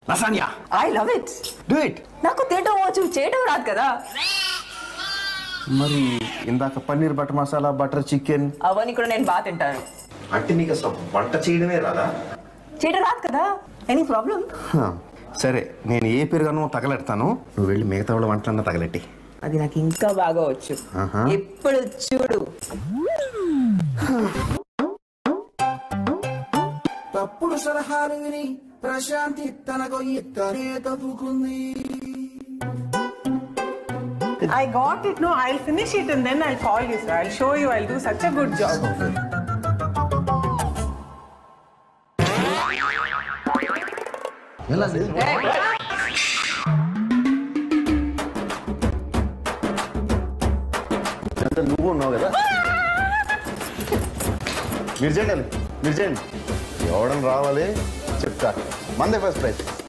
లసాన్యా. I love it. Do it. నాకు తినడం వచ్చు, చేయడం రాదు కదా. మరి ఇందాక paneer butter masala, butter chicken అవన్నీ కూడా నేను బాగా తింటాను. అంటే నీకు అసలు వంట చేయడమే రాదా? చేయడం రాదు కదా. Any problem? సరే, నేను ఏ పెరుగనో తగలెడతాను, నువ్వు వెళ్ళి మిగతా వాళ్ళ వంటలన్నా తగలెట్టి. అది నాకు ఇంకా బాగా వచ్చు. ఎప్పుడు చూడు. తప్పుడు సలహాలు విని ప్రశాంతి తన గొయ్యితనే తప్పుకుంది. I got it. No, I'll finish it and then I'll call you, sir. I'll show you. I'll do such a good job. నువ్వు ఉన్నావు కదా. మీరు చేయండి, ఎవడని రావాలి చెప్తా. మందే ఫస్ట్ ప్రైజ్.